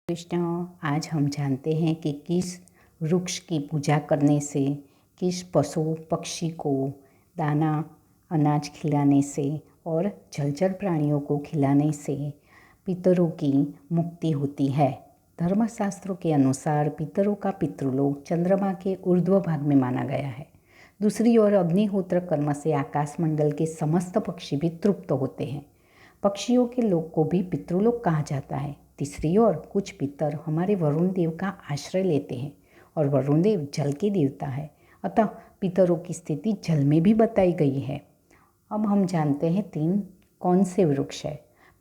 कृष्ण, आज हम जानते हैं कि किस वृक्ष की पूजा करने से, किस पशु पक्षी को दाना अनाज खिलाने से और जलचर प्राणियों को खिलाने से पितरों की मुक्ति होती है। धर्मशास्त्रों के अनुसार पितरों का पितृलोक चंद्रमा के ऊर्ध्व भाग में माना गया है। दूसरी ओर अग्निहोत्र कर्म से आकाशमंडल के समस्त पक्षी भी तृप्त होते हैं। पक्षियों के लोक को भी पितृलोक कहा जाता है। तीसरी ओर कुछ पितर हमारे वरुण देव का आश्रय लेते हैं और वरुण देव जल के देवता है, अतः पितरों की स्थिति जल में भी बताई गई है। अब हम जानते हैं 3 कौन से वृक्ष है।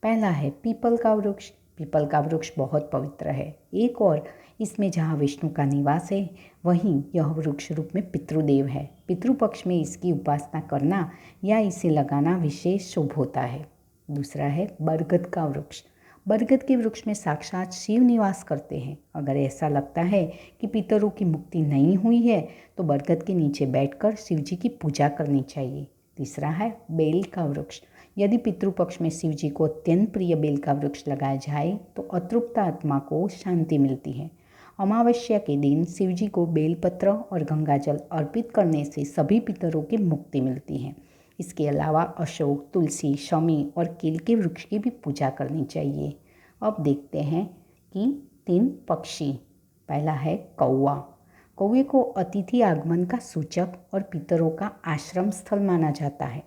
पहला है पीपल का वृक्ष। पीपल का वृक्ष बहुत पवित्र है। एक और इसमें जहाँ विष्णु का निवास है वहीं यह वृक्ष रूप में पितृदेव है। पितृपक्ष में इसकी उपासना करना या इसे लगाना विशेष शुभ होता है। दूसरा है बरगद का वृक्ष। बरगद के वृक्ष में साक्षात शिव निवास करते हैं। अगर ऐसा लगता है कि पितरों की मुक्ति नहीं हुई है तो बरगद के नीचे बैठकर शिव जी की पूजा करनी चाहिए। तीसरा है बेल का वृक्ष। यदि पितृपक्ष में शिव जी को अत्यंत प्रिय बेल का वृक्ष लगाया जाए तो अतृप्त आत्मा को शांति मिलती है। अमावस्या के दिन शिव जी को बेलपत्र और गंगाजल अर्पित करने से सभी पितरों की मुक्ति मिलती है। इसके अलावा अशोक, तुलसी, शमी और केल के वृक्ष की भी पूजा करनी चाहिए। अब देखते हैं कि 3 पक्षी। पहला है कौवा। कौवे को अतिथि आगमन का सूचक और पितरों का आश्रम स्थल माना जाता है।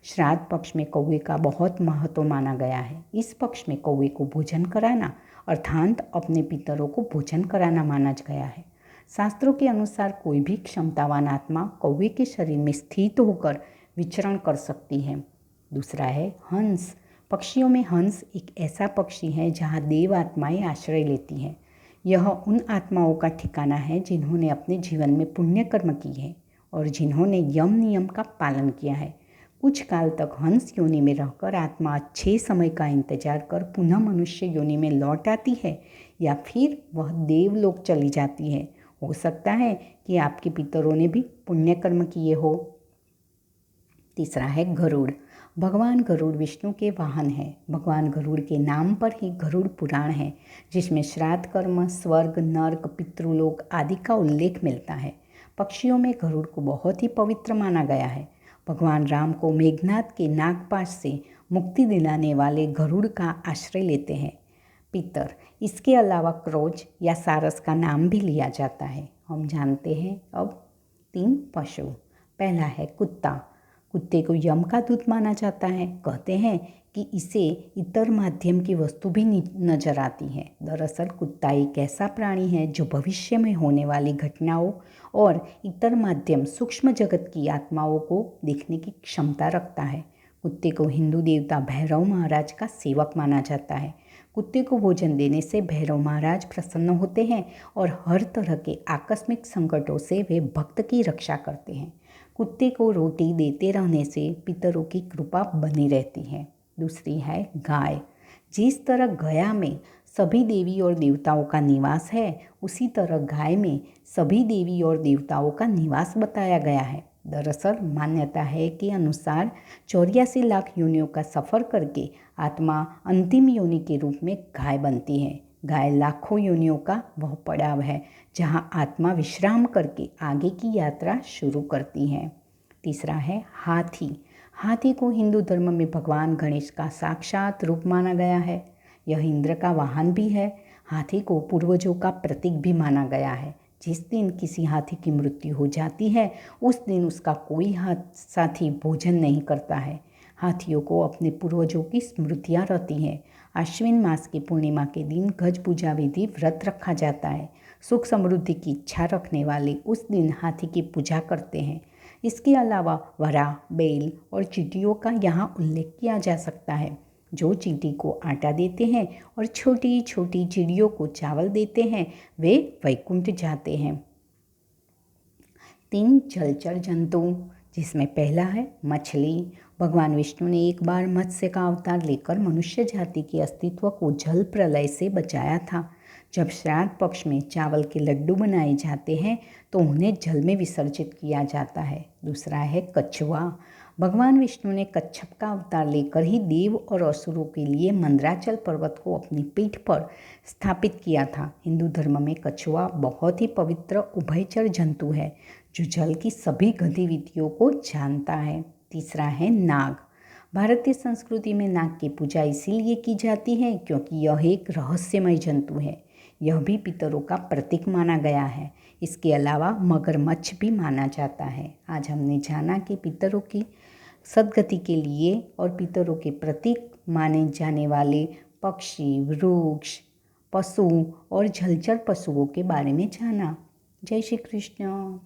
श्राद्ध पक्ष में कौवे का बहुत महत्व माना गया है। इस पक्ष में कौवे को भोजन कराना अर्थात अपने पितरों को भोजन कराना माना गया है। शास्त्रों के अनुसार कोई भी क्षमतावान आत्मा कौवे के शरीर में स्थित होकर विचरण कर सकती है। दूसरा है हंस। पक्षियों में हंस एक ऐसा पक्षी है जहाँ देव आत्माएं आश्रय लेती हैं। यह उन आत्माओं का ठिकाना है जिन्होंने अपने जीवन में पुण्य कर्म किए हैं और जिन्होंने यम नियम का पालन किया है। कुछ काल तक हंस योनि में रहकर आत्मा अच्छे समय का इंतजार कर पुनः मनुष्य योनि में लौट आती है या फिर वह देवलोक चली जाती है। हो सकता है कि आपके पितरों ने भी पुण्य कर्म किए हो। तीसरा है गरुड़। भगवान गरुड़ विष्णु के वाहन है। भगवान गरुड़ के नाम पर ही गरुड़ पुराण है, जिसमें श्राद्ध कर्म, स्वर्ग, नर्क, पितृलोक आदि का उल्लेख मिलता है। पक्षियों में गरुड़ को बहुत ही पवित्र माना गया है। भगवान राम को मेघनाद के नागपाश से मुक्ति दिलाने वाले गरुड़ का आश्रय लेते हैं पितर। इसके अलावा क्रोच या सारस का नाम भी लिया जाता है। हम जानते हैं अब 3 पशु। पहला है कुत्ता। कुत्ते को यम का दूत माना जाता है। कहते हैं कि इसे इतर माध्यम की वस्तु भी नजर आती है। दरअसल कुत्ता एक ऐसा प्राणी है जो भविष्य में होने वाली घटनाओं और इतर माध्यम सूक्ष्म जगत की आत्माओं को देखने की क्षमता रखता है। कुत्ते को हिंदू देवता भैरव महाराज का सेवक माना जाता है। कुत्ते को भोजन देने से भैरव महाराज प्रसन्न होते हैं और हर तरह के आकस्मिक संकटों से वे भक्त की रक्षा करते हैं। कुत्ते को रोटी देते रहने से पितरों की कृपा बनी रहती है। दूसरी है गाय। जिस तरह गया में सभी देवी और देवताओं का निवास है, उसी तरह गाय में सभी देवी और देवताओं का निवास बताया गया है। दरअसल मान्यता है कि अनुसार 84 लाख योनियों का सफ़र करके आत्मा अंतिम योनि के रूप में गाय बनती है। गाय लाखों योनियों का वह पड़ाव है जहां आत्मा विश्राम करके आगे की यात्रा शुरू करती है। तीसरा है हाथी। हाथी को हिंदू धर्म में भगवान गणेश का साक्षात रूप माना गया है। यह इंद्र का वाहन भी है। हाथी को पूर्वजों का प्रतीक भी माना गया है। जिस दिन किसी हाथी की मृत्यु हो जाती है उस दिन उसका कोई साथी भोजन नहीं करता है। हाथियों को अपने पूर्वजों की स्मृतियाँ रहती हैं। आश्विन मास की पूर्णिमा के दिन गज पूजा विधि व्रत रखा जाता है। सुख समृद्धि की इच्छा रखने वाले उस दिन हाथी की पूजा करते हैं। इसके अलावा वरा, बेल और चींटियों का यहाँ उल्लेख किया जा सकता है। जो चींटी को आटा देते हैं और छोटी छोटी चिड़ियों को चावल देते हैं वे वैकुंठ जाते हैं। 3 जलचर जंतु, जिसमें पहला है मछली। भगवान विष्णु ने एक बार मत्स्य का अवतार लेकर मनुष्य जाति के अस्तित्व को जल प्रलय से बचाया था। जब श्राद्ध पक्ष में चावल के लड्डू बनाए जाते हैं तो उन्हें जल में विसर्जित किया जाता है। दूसरा है कछुआ। भगवान विष्णु ने कच्छप का अवतार लेकर ही देव और असुरों के लिए मंदराचल पर्वत को अपनी पीठ पर स्थापित किया था। हिंदू धर्म में कछुआ बहुत ही पवित्र उभयचर जंतु है जो जल की सभी गतिविधियों को जानता है। तीसरा है नाग। भारतीय संस्कृति में नाग की पूजा इसीलिए की जाती है क्योंकि यह एक रहस्यमय जंतु है। यह भी पितरों का प्रतीक माना गया है। इसके अलावा मगरमच्छ भी माना जाता है। आज हमने जाना कि पितरों की सद्गति के लिए और पितरों के प्रतीक माने जाने वाले पक्षी, वृक्ष, पशु और जलचर पशुओं के बारे में जाना। जय श्री कृष्ण।